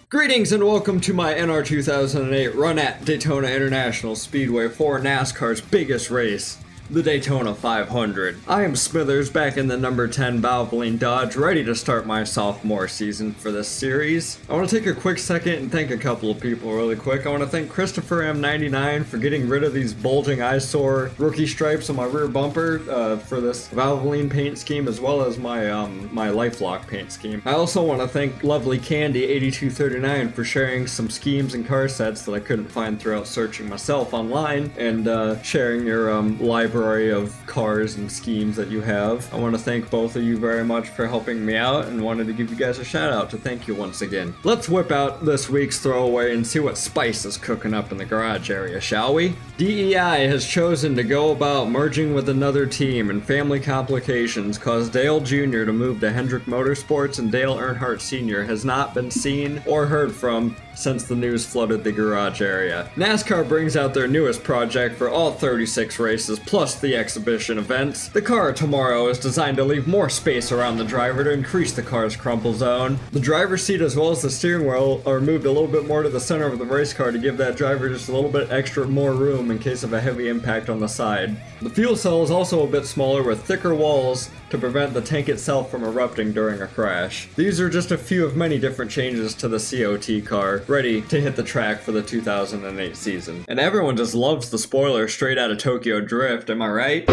Greetings and welcome to my NR2008 run at Daytona International Speedway for NASCAR's biggest race, the Daytona 500. I am Smithers, back in the number 10 Valvoline Dodge, ready to start my sophomore season for this series. I want to take a quick second and thank a couple of people really quick. I want to thank Christopher M99 for getting rid of these bulging eyesore rookie stripes on my rear bumper for this Valvoline paint scheme, as well as my my LifeLock paint scheme. I also want to thank lovely Candy 8239 for sharing some schemes and car sets that I couldn't find throughout searching myself online, and sharing your library of cars and schemes that you have. I want to thank both of you very much for helping me out, and wanted to give you guys a shout out to thank you once again. Let's whip out this week's throwaway and see what spice is cooking up in the garage area, shall we? DEI has chosen to go about merging with another team, and family complications caused Dale Jr. to move to Hendrick Motorsports, and Dale Earnhardt Sr. has not been seen or heard from since the news flooded the garage area. NASCAR brings out their newest project for all 36 races, plus the exhibition events. The car tomorrow is designed to leave more space around the driver to increase the car's crumple zone. The driver's seat as well as the steering wheel are moved a little bit more to the center of the race car to give that driver just a little bit extra more room in case of a heavy impact on the side. The fuel cell is also a bit smaller with thicker walls to prevent the tank itself from erupting during a crash. These are just a few of many different changes to the COT car, ready to hit the track for the 2008 season. And everyone just loves the spoiler straight out of Tokyo Drift, am I right?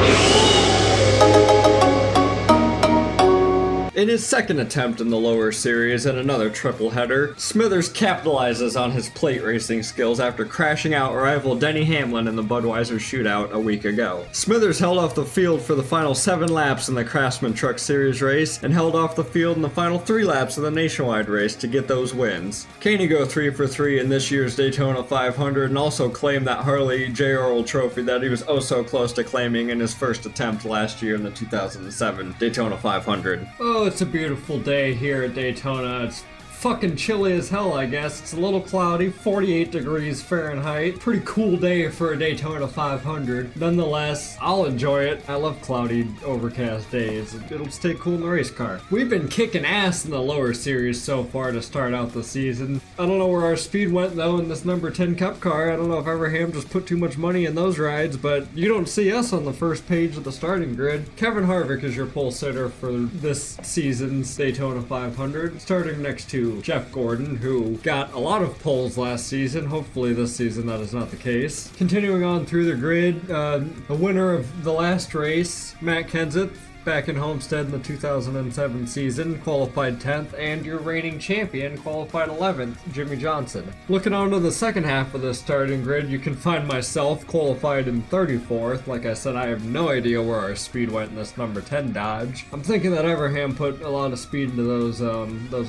In his second attempt in the lower series and another triple header, Smithers capitalizes on his plate racing skills after crashing out rival Denny Hamlin in the Budweiser shootout a week ago. Smithers held off the field for the final 7 laps in the Craftsman Truck Series race, and held off the field in the final 3 laps of the Nationwide race to get those wins. Can he go 3 for 3 in this year's Daytona 500 and also claim that Harley J. Earl trophy that he was oh so close to claiming in his first attempt last year in the 2007 Daytona 500? Oh, it's a beautiful day here at Daytona. It's fucking chilly as hell, I guess. It's a little cloudy, 48 degrees Fahrenheit. Pretty cool day for a Daytona 500. Nonetheless, I'll enjoy it. I love cloudy, overcast days. It'll stay cool in the race car. We've been kicking ass in the lower series so far to start out the season. I don't know where our speed went though in this number 10 Cup car. I don't know if Everham just put too much money in those rides, but you don't see us on the first page of the starting grid. Kevin Harvick is your pole sitter for this season's Daytona 500, starting next to Jeff Gordon, who got a lot of poles last season. Hopefully this season that is not the case. Continuing on through the grid, the winner of the last race, Matt Kenseth, back in Homestead in the 2007 season, qualified 10th, and your reigning champion qualified 11th, Jimmy Johnson. Looking on to the second half of the starting grid, you can find myself qualified in 34th. Like I said, I have no idea where our speed went in this number 10 Dodge. I'm thinking that Everham put a lot of speed into those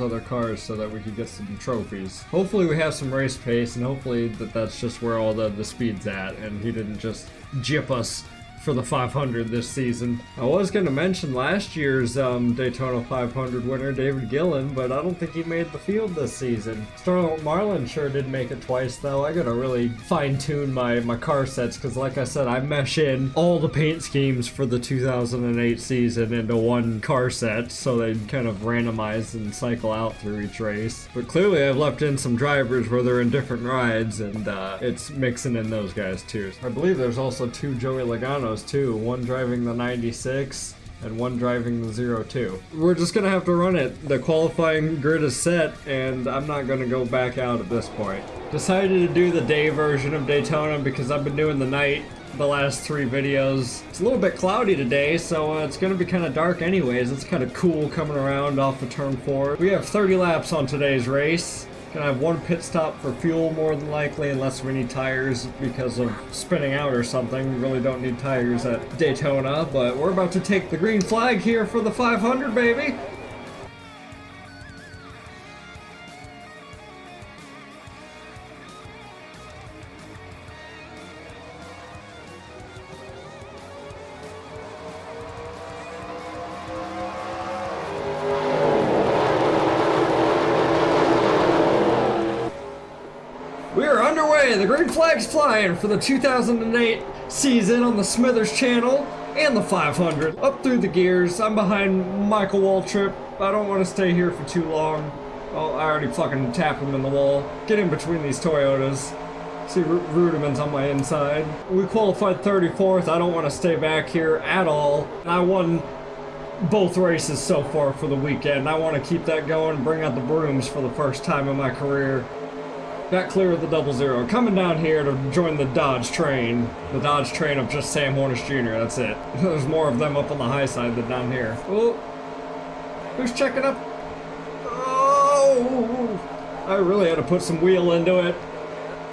other cars so that we could get some trophies. Hopefully we have some race pace, and hopefully that's just where all the speed's at, and he didn't just jip us for the 500 this season. I was going to mention last year's Daytona 500 winner, David Gillen, but I don't think he made the field this season. Sterling Marlin sure did make it twice though. I gotta really fine-tune my car sets, because like I said, I mesh in all the paint schemes for the 2008 season into one car set, so they kind of randomize and cycle out through each race. But clearly I've left in some drivers where they're in different rides, and it's mixing in those guys too. I believe there's also 2 Joey Logano too, one driving the 96 and one driving the 02. We're just gonna have to run it. The qualifying grid is set, and I'm not gonna go back out at this point. Decided to do the day version of Daytona because I've been doing the night the last 3 videos. It's a little bit cloudy today, so it's gonna be kind of dark anyways. It's kind of cool coming around off of turn 4. We have 30 laps on today's race. Gonna have 1 pit stop for fuel more than likely, unless we need tires because of spinning out or something. We really don't need tires at Daytona, but we're about to take the green flag here for the 500, baby! Okay, the green flag's flying for the 2008 season on the Smithers channel and the 500. Up through the gears. I'm behind Michael Waltrip. I don't want to stay here for too long. Oh, I already fucking tapped him in the wall. Get in between these Toyotas. See, Rudiman's on my inside. We qualified 34th. I don't want to stay back here at all. I won both races so far for the weekend. I want to keep that going and bring out the brooms for the first time in my career. Got clear of the 00. Coming down here to join the Dodge train. The Dodge train of just Sam Hornish Jr. That's it. There's more of them up on the high side than down here. Oh, who's checking up? Oh, I really had to put some wheel into it.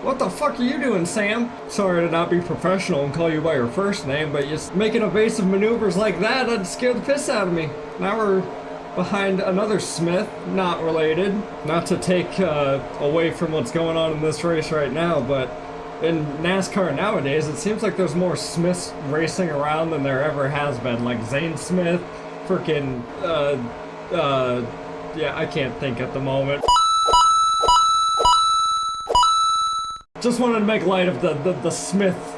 What the fuck are you doing, Sam? Sorry to not be professional and call you by your first name, but just making evasive maneuvers like that, that'd scare the piss out of me. Now we're behind another Smith, not related. Not to take away from what's going on in this race right now, but in NASCAR nowadays, it seems like there's more Smiths racing around than there ever has been. Like Zane Smith, freaking, yeah, I can't think at the moment. Just wanted to make light of the Smith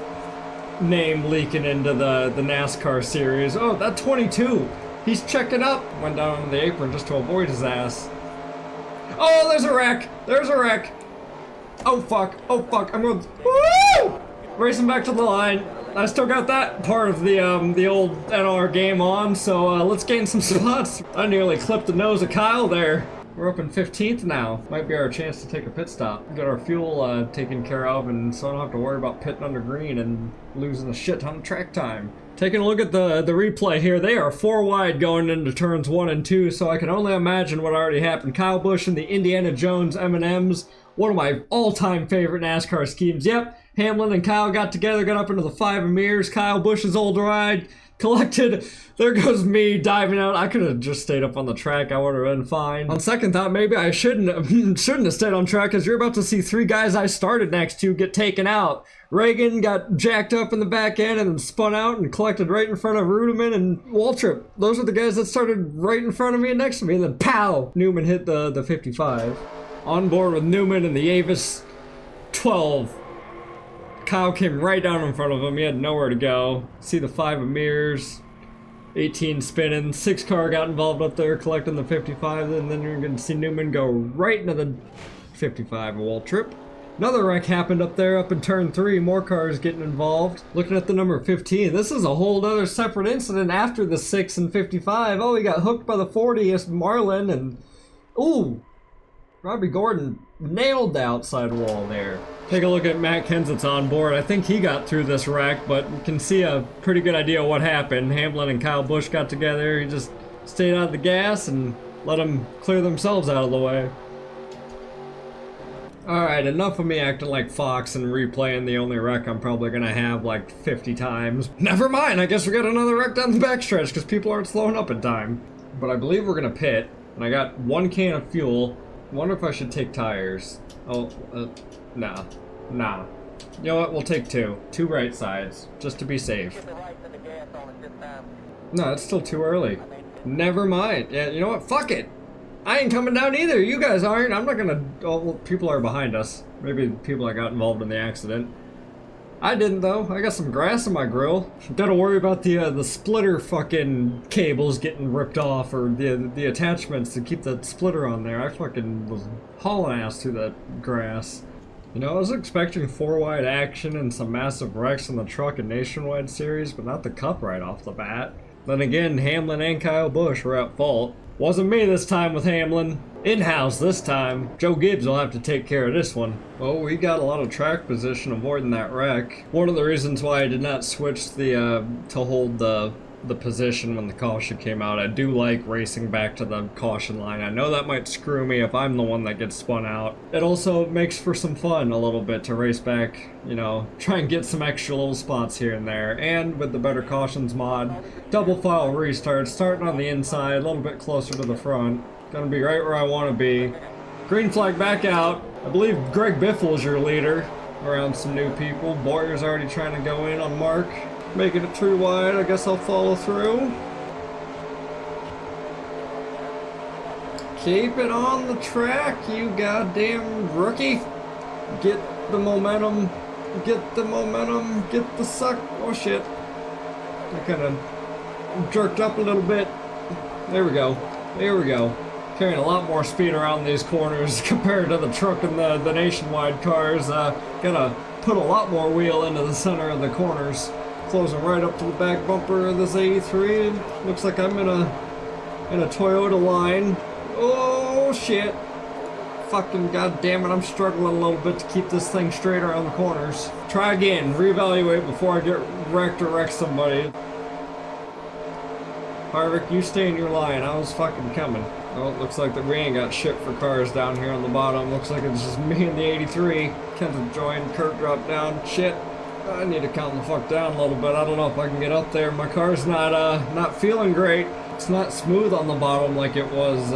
name leaking into the NASCAR series. Oh, that 22. He's checking up. Went down on the apron just to avoid his ass. Oh, there's a wreck. There's a wreck. Oh, fuck. Oh, fuck. I'm going. Woo! Racing back to the line. I still got that part of the old NR game on, so let's gain some spots. I nearly clipped the nose of Kyle there. We're up in 15th now. Might be our chance to take a pit stop. Get our fuel taken care of, and so I don't have to worry about pitting under green and losing a shit ton of track time. Taking a look at the replay here, they are 4 wide going into turns 1 and 2, so I can only imagine what already happened. Kyle Busch and the Indiana Jones M&Ms, one of my all-time favorite NASCAR schemes. Yep, Hamlin and Kyle got together, got up into the 5 of mirrors. Kyle Busch's old ride collected. There goes me diving out. I could have just stayed up on the track. I would have been fine. On second thought, maybe I shouldn't have stayed on track, because you're about to see 3 guys I started next to get taken out. Reagan got jacked up in the back end and then spun out and collected right in front of Rudiman and Waltrip. Those are the guys that started right in front of me and next to me, and then pow! Newman hit the 55. On board with Newman and the Avis 12. Kyle came right down in front of him. He had nowhere to go. See the 5 of mirrors. 18 spinning. 6 car got involved up there collecting the 55, and then you're going to see Newman go right into the 55 of Waltrip. Another wreck happened up there up in turn 3. More cars getting involved. Looking at the number 15. This is a whole other separate incident after the 6 and 55. Oh, he got hooked by the 40. It's Marlin and... Ooh! Robbie Gordon nailed the outside wall there. Take a look at Matt Kenseth's on board. I think he got through this wreck, but you can see a pretty good idea of what happened. Hamlin and Kyle Busch got together. He just stayed out of the gas and let them clear themselves out of the way. Alright, enough of me acting like Fox and replaying the only wreck I'm probably gonna have like 50 times. Never mind, I guess we got another wreck down the backstretch because people aren't slowing up in time. But I believe we're gonna pit, and I got 1 can of fuel. Wonder if I should take tires. Oh, nah. Nah. You know what, we'll take 2. 2 right sides, just to be safe. No, it's still too early. Never mind. Yeah, you know what, fuck it! I ain't coming down either. You guys aren't. I'm not gonna... Oh, well, people are behind us. Maybe the people that got involved in the accident. I didn't, though. I got some grass in my grill. Gotta worry about the splitter fucking cables getting ripped off, or the attachments to keep the splitter on there. I fucking was hauling ass through that grass. You know, I was expecting 4 wide action and some massive wrecks in the truck and nationwide series, but not the cup right off the bat. Then again, Hamlin and Kyle Busch were at fault. Wasn't me this time with Hamlin. In-house this time. Joe Gibbs will have to take care of this one. Oh, we got a lot of track position avoiding that wreck. One of the reasons why I did not switch the to hold the position when the caution came out. I do like racing back to the caution line. I know that might screw me if I'm the one that gets spun out. It also makes for some fun a little bit to race back, you know, try and get some extra little spots here and there. And with the better cautions mod, double file restart, starting on the inside, a little bit closer to the front. Gonna be right where I want to be. Green flag back out. I believe Greg Biffle is your leader around some new people. Boyer's already trying to go in on Mark. Making it 3 wide, I guess I'll follow through. Keep it on the track, you goddamn rookie. Get the momentum. Get the momentum. Get the suck. Oh shit. I kind of jerked up a little bit. There we go. There we go. Carrying a lot more speed around these corners compared to the truck and the nationwide cars. Gotta put a lot more wheel into the center of the corners. Closing right up to the back bumper of this 83. Looks like I'm in a Toyota line. Oh shit. Fucking goddamn it, I'm struggling a little bit to keep this thing straight around the corners. Try again, reevaluate before I get wrecked or wreck somebody. Harvick, you stay in your line, I was fucking coming. Oh, it looks like that we ain't got shit for cars down here on the bottom. Looks like it's just me and the 83. Kenta joined, Kurt dropped down. Shit. I need to calm the fuck down a little bit. I don't know if I can get up there. My car's not feeling great. It's not smooth on the bottom like it was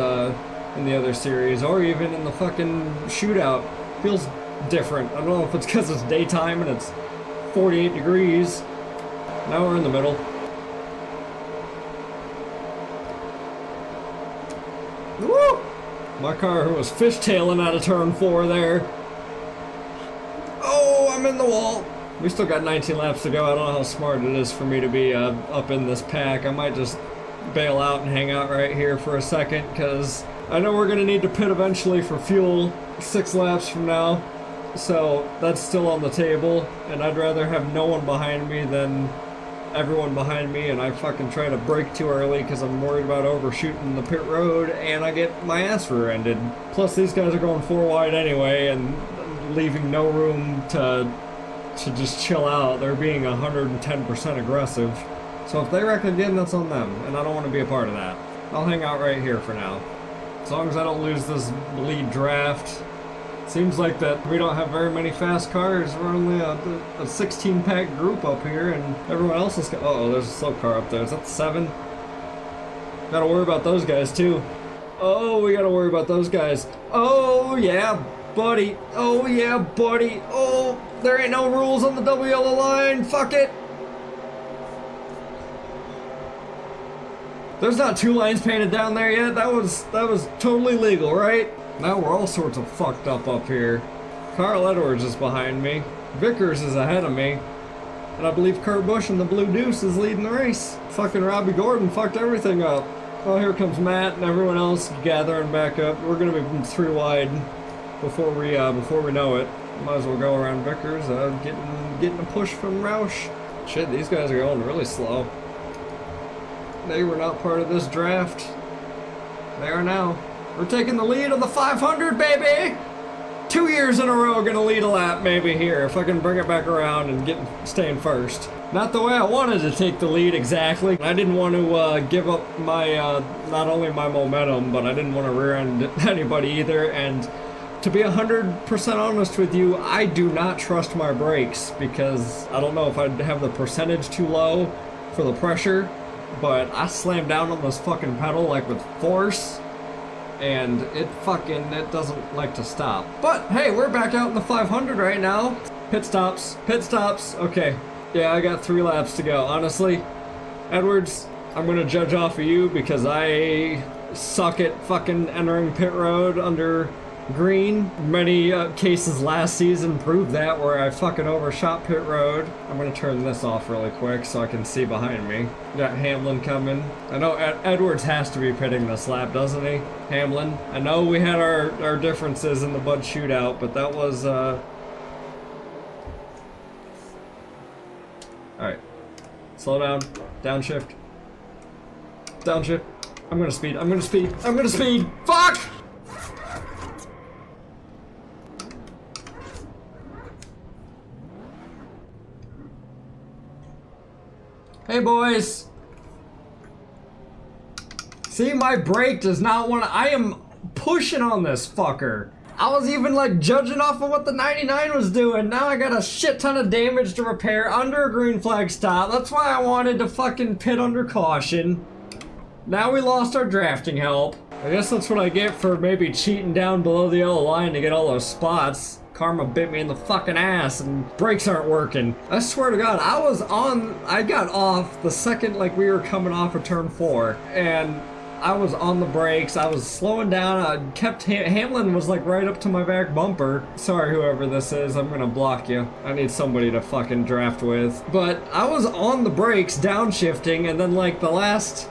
in the other series, or even in the fucking shootout. Feels different. I don't know if it's because it's daytime and it's 48 degrees. Now we're in the middle. Woo! My car was fishtailing out of turn 4 there. Oh, I'm in the wall. We still got 19 laps to go. I don't know how smart it is for me to be up in this pack. I might just bail out and hang out right here for a second, because I know we're going to need to pit eventually for fuel 6 laps from now. So that's still on the table, and I'd rather have no one behind me than everyone behind me, and I fucking try to brake too early because I'm worried about overshooting the pit road and I get my ass rear-ended. Plus these guys are going 4 wide anyway and leaving no room to just chill out. They're being 110% aggressive. So if they wreck again, that's on them, and I don't want to be a part of that. I'll hang out right here for now. As long as I don't lose this lead draft. Seems like that we don't have very many fast cars. We're only a 16-pack group up here, and everyone else is... Uh-oh, there's a slow car up there. Is that the 7? Gotta worry about those guys, too. Oh, we gotta worry about those guys. Oh, yeah, buddy. Oh, yeah, buddy. Oh, there ain't no rules on the double yellow line. Fuck it. There's not 2 lines painted down there yet. That was totally legal, right? Now we're all sorts of fucked up here. Carl Edwards is behind me. Vickers is ahead of me. And I believe Kurt Busch and the Blue Deuce is leading the race. Fucking Robbie Gordon fucked everything up. Oh, here comes Matt and everyone else gathering back up. We're gonna be 3 wide before we know it. Might as well go around Vickers, getting a push from Roush. Shit, these guys are going really slow. They were not part of this draft. They are now. We're taking the lead on the 500, baby! 2 years in a row, gonna lead a lap maybe here, if I can bring it back around and staying first. Not the way I wanted to take the lead exactly. I didn't want to give up my, not only my momentum, but I didn't want to rear end anybody either. And to be 100% honest with you, I do not trust my brakes, because I don't know if I'd have the percentage too low for the pressure, but I slammed down on this fucking pedal like with force. And it doesn't like to stop. But hey, we're back out in the 500 right now. Pit stops, okay. Yeah, I got 3 laps to go. Honestly, Edwards, I'm gonna judge off of you because I suck at fucking entering pit road under green. Many cases last season proved that, where I fucking overshot pit road. I'm gonna turn this off really quick so I can see behind me. Got Hamlin coming. I know Edwards has to be pitting this lap, doesn't he? Hamlin. I know we had our differences in the Bud shootout, but that was Alright. Slow down. Downshift. Downshift. I'm gonna speed. Fuck! Hey boys! See, my brake does not want to... I am pushing on this fucker. I was even like judging off of what the 99 was doing. Now I got a shit ton of damage to repair under a green flag stop. That's why I wanted to fucking pit under caution. Now we lost our drafting help. I guess that's what I get for maybe cheating down below the yellow line to get all those spots. Karma bit me in the fucking ass and brakes aren't working. I swear to God, I got off the second like we were coming off of turn 4, and I was on the brakes, I was slowing down, I kept, Hamlin was like right up to my back bumper. Sorry whoever this is, I'm gonna block you. I need somebody to fucking draft with. But I was on the brakes, downshifting, and then like the last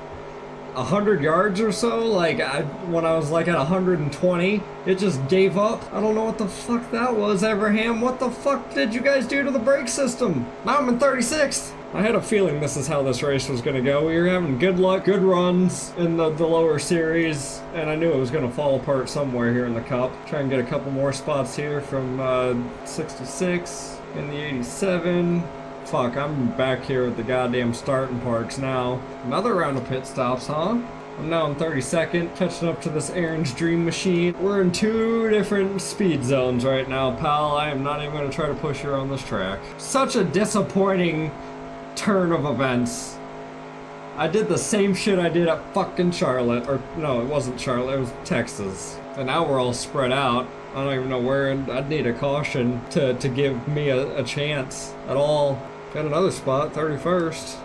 100 yards or so, like when I was like at 120, it just gave up. I don't know what the fuck that was, Everham. What the fuck did you guys do to the brake system? Now I'm in 36th. I had a feeling this is how this race was gonna go. We were having good luck, good runs in the lower series, and I knew it was gonna fall apart somewhere here in the Cup. Try and get a couple more spots here from 66 in the 87. Fuck, I'm back here at the goddamn starting parks now. Another round of pit stops, huh? I'm now in 32nd, catching up to this Aaron's Dream Machine. We're in 2 different speed zones right now, pal. I am not even gonna try to push her on this track. Such a disappointing turn of events. I did the same shit I did at fucking Charlotte, or no, it wasn't Charlotte, it was Texas. And now we're all spread out. I don't even know where, and I'd need a caution to give me a chance at all. Got another spot, 31st.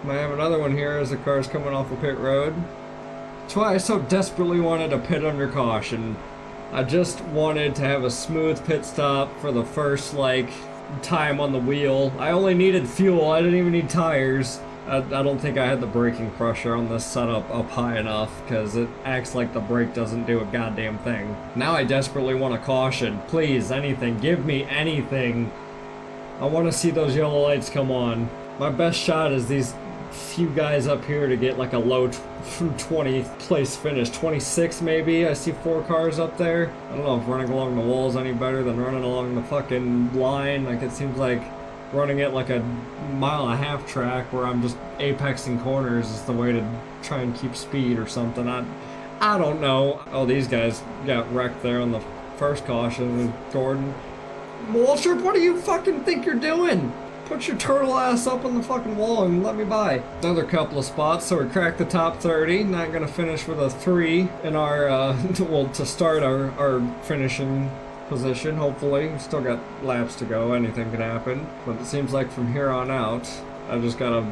Might have another one here as the car's coming off the pit road. That's why I so desperately wanted to pit under caution. I just wanted to have a smooth pit stop for the first, like, time on the wheel. I only needed fuel, I didn't even need tires. I don't think I had the braking pressure on this setup up high enough, because it acts like the brake doesn't do a goddamn thing. Now I desperately want a caution. Please, anything. Give me anything. I want to see those yellow lights come on. My best shot is these few guys up here to get like a low 20th place finish. 26 maybe? I see 4 cars up there. I don't know if running along the wall is any better than running along the fucking line. Like, it seems like running it like a 1.5 mile track where I'm just apexing corners is the way to try and keep speed or something. I don't know. Oh, these guys got wrecked there on the first caution with Gordon. Waltrip, what do you fucking think you're doing? Put your turtle ass up on the fucking wall and let me by. Another couple of spots, so we cracked the top 30. Not gonna finish with a 3 in our, well, to start our finishing position, hopefully. We still got laps to go, anything can happen. But it seems like from here on out, I just gotta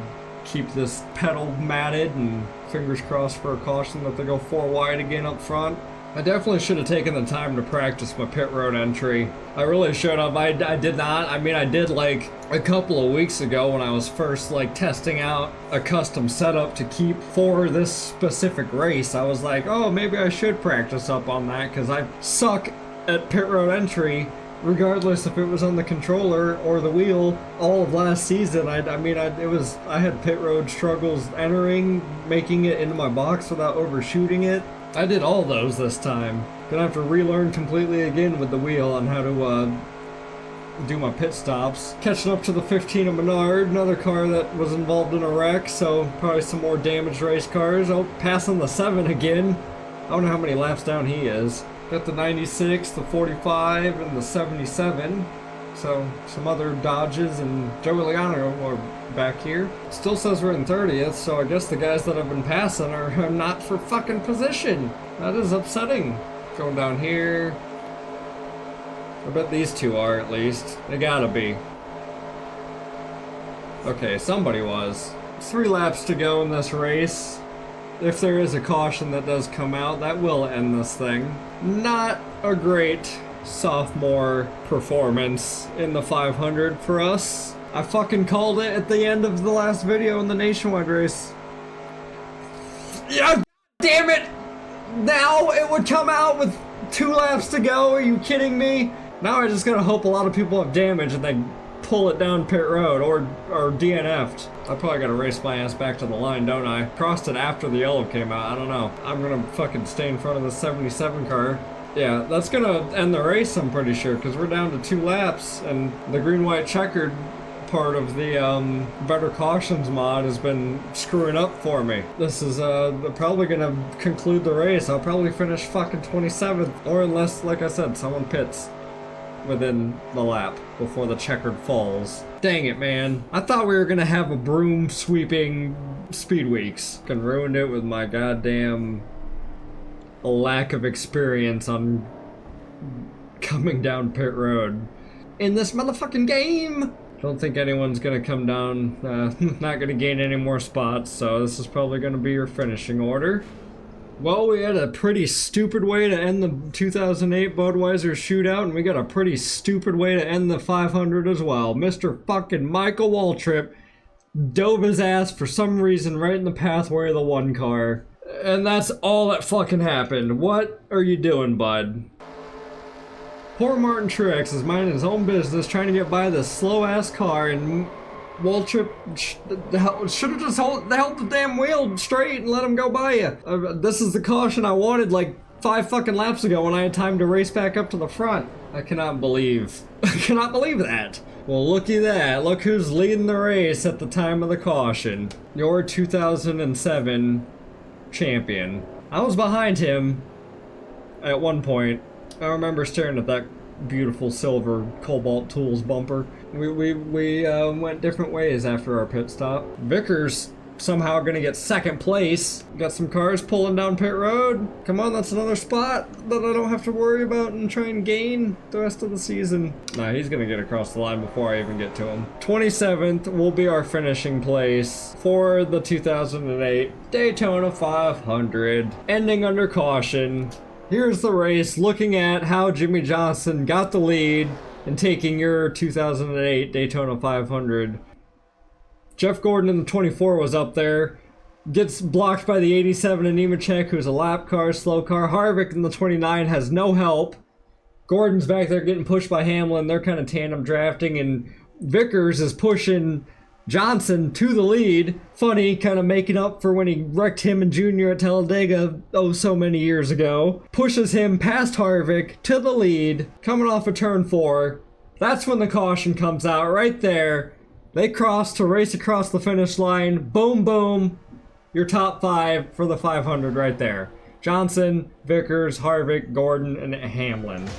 keep this pedal matted and fingers crossed for a caution that they go 4 wide again up front. I definitely should have taken the time to practice my pit road entry. I really should have. I did not. I mean, I did like a couple of weeks ago when I was first like testing out a custom setup to keep for this specific race. I was like, oh, maybe I should practice up on that because I suck at pit road entry regardless if it was on the controller or the wheel. All of last season, I had pit road struggles entering, making it into my box without overshooting it. I did all those this time. Gonna have to relearn completely again with the wheel on how to do my pit stops. Catching up to the 15 of Menard, another car that was involved in a wreck, so probably some more damaged race cars. Oh, passing the 7 again. I don't know how many laps down he is. Got the 96, the 45, and the 77. So, some other Dodges and Joey Liano are back here. Still says we're in 30th, so I guess the guys that I've been passing are not for fucking position. That is upsetting. Going down here. I bet these 2 are, at least. They gotta be. Okay, somebody was. 3 laps to go in this race. If there is a caution that does come out, that will end this thing. Not a great sophomore performance in the 500 for us. I fucking called it at the end of the last video in the nationwide race. Yeah, damn it! Now it would come out with 2 laps to go. Are you kidding me? Now I just gotta hope a lot of people have damage and they pull it down pit road or DNF'd. I probably gotta race my ass back to the line, don't I? Crossed it after the yellow came out. I don't know. I'm gonna fucking stay in front of the 77 car. Yeah, that's gonna end the race, I'm pretty sure, because we're down to 2 laps, and the green-white checkered part of the Better Cautions mod has been screwing up for me. This is probably gonna conclude the race. I'll probably finish fucking 27th, or unless, like I said, someone pits within the lap before the checkered falls. Dang it, man. I thought we were gonna have a broom sweeping speed weeks. Fucking ruined it with my goddamn lack of experience on coming down pit road in this motherfucking game. Don't think anyone's gonna come down, not gonna gain any more spots, so this is probably gonna be your finishing order. Well, we had a pretty stupid way to end the 2008 Budweiser shootout, and we got a pretty stupid way to end the 500 as well. Mr. fucking Michael Waltrip dove his ass for some reason right in the pathway of the one car. And that's all that fucking happened. What are you doing, bud? Poor Martin Truex is minding his own business, trying to get by this slow-ass car, and Waltrip should have just held the damn wheel straight and let him go by you. This is the caution I wanted like 5 fucking laps ago when I had time to race back up to the front. I cannot believe that. Well, looky that. Look who's leading the race at the time of the caution. Your 2007 champion. I was behind him at one point. I remember staring at that beautiful silver Cobalt Tools bumper. We went different ways after our pit stop. Vickers somehow gonna get second place. Got some cars pulling down pit road. Come on, that's another spot that I don't have to worry about and try and gain the rest of the season. Nah, he's gonna get across the line before I even get to him. 27th will be our finishing place for the 2008 Daytona 500. Ending under caution. Here's the race, looking at how Jimmy Johnson got the lead and taking your 2008 Daytona 500. Jeff Gordon in the 24 was up there, gets blocked by the 87 in Nemechek, who's a lap car, slow car. Harvick in the 29 has no help. Gordon's back there getting pushed by Hamlin. They're kind of tandem drafting, and Vickers is pushing Johnson to the lead. Funny, kind of making up for when he wrecked him and Junior at Talladega so many years ago. Pushes him past Harvick to the lead, coming off of turn 4. That's when the caution comes out right there. They cross to race across the finish line. Boom, boom. Your top 5 for the 500 right there. Johnson, Vickers, Harvick, Gordon, and Hamlin.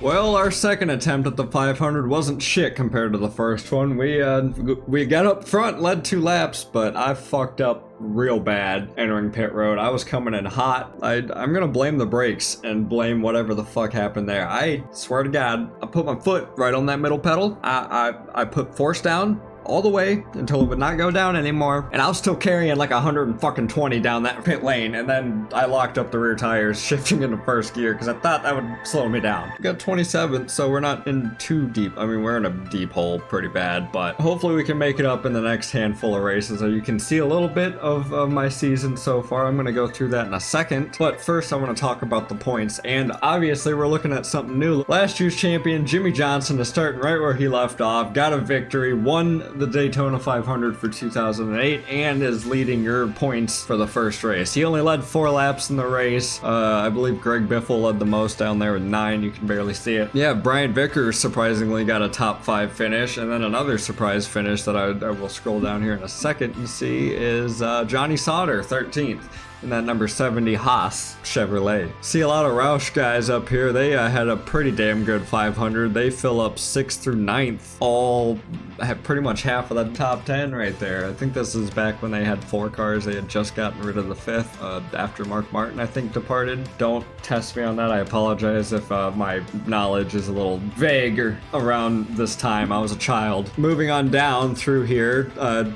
Well, our second attempt at the 500 wasn't shit compared to the first one. We got up front, led 2 laps, but I fucked up real bad entering pit road. I was coming in hot. I'm gonna blame the brakes and blame whatever the fuck happened there. I swear to God, I put my foot right on that middle pedal. I put force down all the way until it would not go down anymore, and I was still carrying like 120 down that pit lane, and then I locked up the rear tires, shifting into first gear because I thought that would slow me down. We got 27th, so we're not in too deep. I mean, we're in a deep hole pretty bad, but hopefully we can make it up in the next handful of races. So you can see a little bit of my season so far. I'm going to go through that in a second, but first I want to talk about the points, and obviously we're looking at something new. Last year's champion Jimmy Johnson is starting right where he left off, got a victory, won the Daytona 500 for 2008, and is leading your points for the first race. He only led 4 laps in the race. I believe Greg Biffle led the most down there with 9. You can barely see it. Yeah, Brian Vickers surprisingly got a top 5 finish, and then another surprise finish that I will scroll down here in a second and see is Johnny Sauter, 13th. And that number 70 Haas Chevrolet. See a lot of Roush guys up here. They had a pretty damn good 500. They fill up 6th through 9th. All have pretty much half of the top 10 right there. I think this is back when they had 4 cars. They had just gotten rid of the 5th after Mark Martin, I think, departed. Don't test me on that. I apologize if my knowledge is a little vague or around this time. I was a child. Moving on down through here,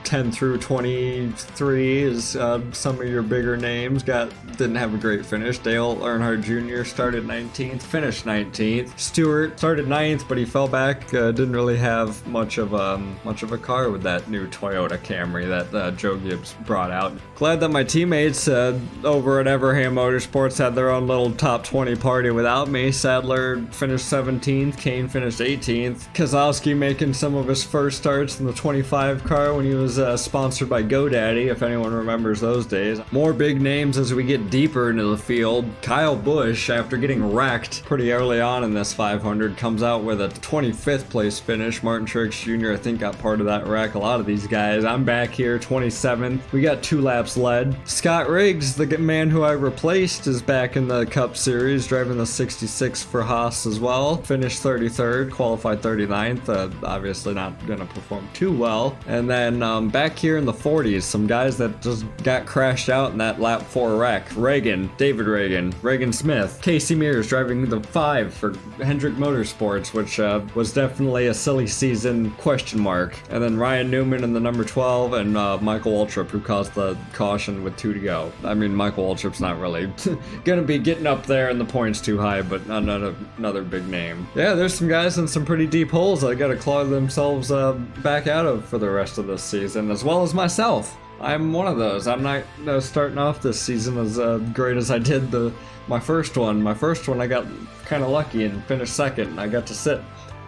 10 through 23 is some of your bigger names. Didn't have a great finish. Dale Earnhardt Jr. started 19th, finished 19th. Stewart started 9th, but he fell back. Didn't really have much of a car with that new Toyota Camry that Joe Gibbs brought out. Glad that my teammates over at Everham Motorsports had their own little top 20 party without me. Sadler finished 17th, Kane finished 18th. Kozlowski making some of his first starts in the 25 car when he was sponsored by GoDaddy, if anyone remembers those days. More big names as we get deeper into the field. Kyle Busch, after getting wrecked pretty early on in this 500, comes out with a 25th place finish. Martin Truex Jr. I think got part of that wreck. A lot of these guys. I'm back here, 27th. We got 2 laps led. Scott Riggs, the man who I replaced, is back in the Cup Series, driving the 66 for Haas as well. Finished 33rd, qualified 39th. Obviously not going to perform too well. And then back here in the 40s, some guys that just got crashed out in that lap 4 wreck. David Reagan Smith. Casey Mears driving the 5 for Hendrick Motorsports, which was definitely a silly season question mark. And then Ryan Newman in the number 12, and Michael Waltrip, who caused the caution with 2 to go. I mean, Michael Waltrip's not really gonna be getting up there in the points too high, but another big name. Yeah, there's some guys in some pretty deep holes that gotta claw themselves back out of for the rest of this season, as well as myself. I'm one of those. I'm not starting off this season as great as I did my first one. My first one I got kind of lucky and finished second. I got to sit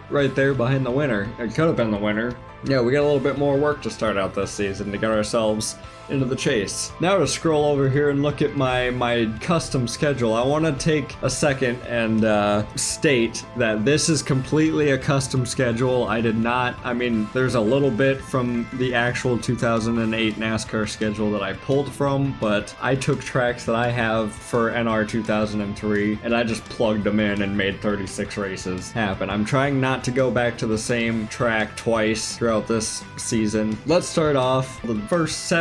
right there behind the winner. It could have been the winner. Yeah, we got a little bit more work to start out this season to get ourselves into the chase. Now to scroll over here and look at my custom schedule, I want to take a second and state that this is completely a custom schedule. I mean, there's a little bit from the actual 2008 NASCAR schedule that I pulled from, but I took tracks that I have for NR 2003 and I just plugged them in and made 36 races happen. I'm trying not to go back to the same track twice throughout this season. Let's start off. The first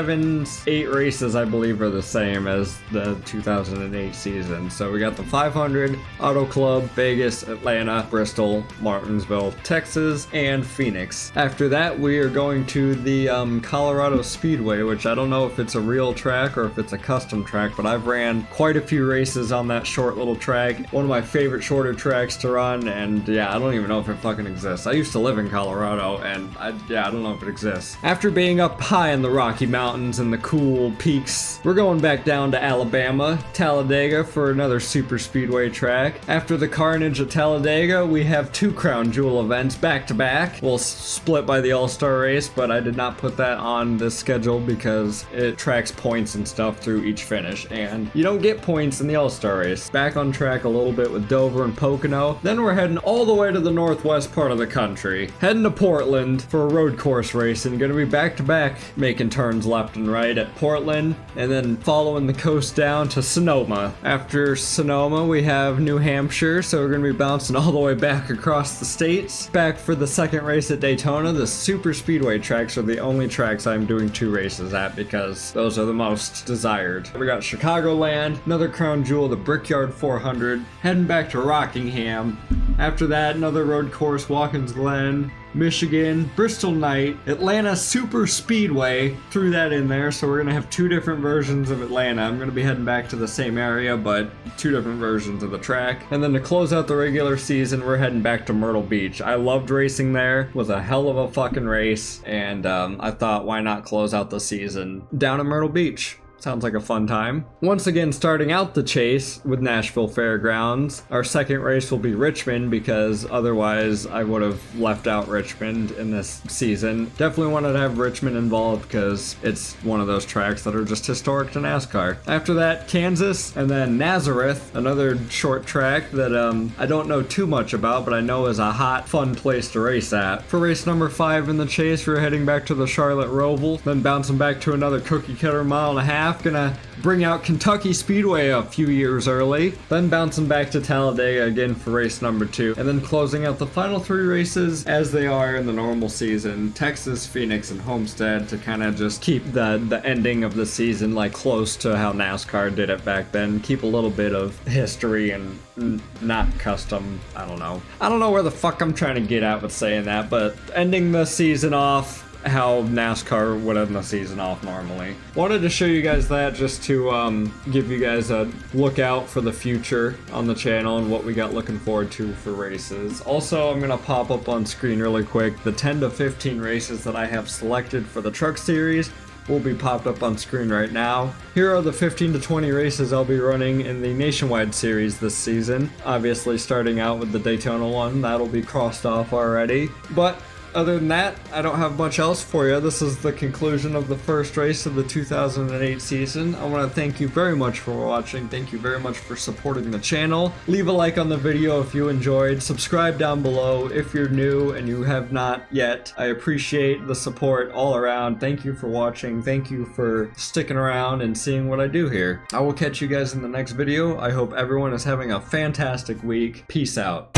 8 races, I believe, are the same as the 2008 season. So we got the 500, Auto Club, Vegas, Atlanta, Bristol, Martinsville, Texas, and Phoenix. After that, we are going to the Colorado Speedway, which I don't know if it's a real track or if it's a custom track, but I've ran quite a few races on that short little track. One of my favorite shorter tracks to run, and yeah, I don't even know if it fucking exists. I used to live in Colorado, and I don't know if it exists. After being up high in the Rocky Mountains and the cool peaks, we're going back down to Alabama, Talladega, for another super speedway track. After the carnage at Talladega, we have 2 crown jewel events back to back. We'll split by the all-star race, but I did not put that on this schedule because it tracks points and stuff through each finish, and you don't get points in the all-star race. Back on track a little bit with Dover and Pocono. Then we're heading all the way to the northwest part of the country, heading to Portland for a road course race, and gonna be back to back making turns left and right at Portland, and then following the coast down to Sonoma. After Sonoma, we have New Hampshire, so we're gonna be bouncing all the way back across the states. Back for the second race at Daytona. The super speedway tracks are the only tracks I'm doing 2 races at because those are the most desired. We got Chicagoland, another crown jewel, the Brickyard 400, heading back to Rockingham. After that, another road course, Watkins Glen, Michigan, Bristol Night, Atlanta Super Speedway, threw that in there, so we're gonna have 2 different versions of Atlanta. I'm gonna be heading back to the same area, but 2 different versions of the track. And then to close out the regular season, we're heading back to Myrtle Beach. I loved racing there, it was a hell of a fucking race, and I thought, why not close out the season down at Myrtle Beach? Sounds like a fun time. Once again, starting out the chase with Nashville Fairgrounds. Our second race will be Richmond because otherwise I would have left out Richmond in this season. Definitely wanted to have Richmond involved because it's one of those tracks that are just historic to NASCAR. After that, Kansas, and then Nazareth, another short track that I don't know too much about, but I know is a hot, fun place to race at. For race number 5 in the chase, we're heading back to the Charlotte Roval, then bouncing back to another cookie cutter 1.5 miles. Gonna bring out Kentucky Speedway a few years early, then bouncing back to Talladega again for race number 2, and then closing out the final 3 races as they are in the normal season, Texas, Phoenix, and Homestead, to kind of just keep the ending of the season like close to how NASCAR did it back then, keep a little bit of history and not custom. I don't know where the fuck I'm trying to get at with saying that, but ending the season off how NASCAR would end the season off normally. Wanted to show you guys that just to give you guys a look out for the future on the channel and what we got looking forward to for races. Also, I'm gonna pop up on screen really quick the 10 to 15 races that I have selected for the truck series will be popped up on screen right now. Here are the 15 to 20 races I'll be running in the Nationwide series this season. Obviously starting out with the Daytona one, that'll be crossed off already. But other than that, I don't have much else for you. This is the conclusion of the first race of the 2008 season. I want to thank you very much for watching. Thank you very much for supporting the channel. Leave a like on the video if you enjoyed. Subscribe down below if you're new and you have not yet. I appreciate the support all around. Thank you for watching. Thank you for sticking around and seeing what I do here. I will catch you guys in the next video. I hope everyone is having a fantastic week. Peace out.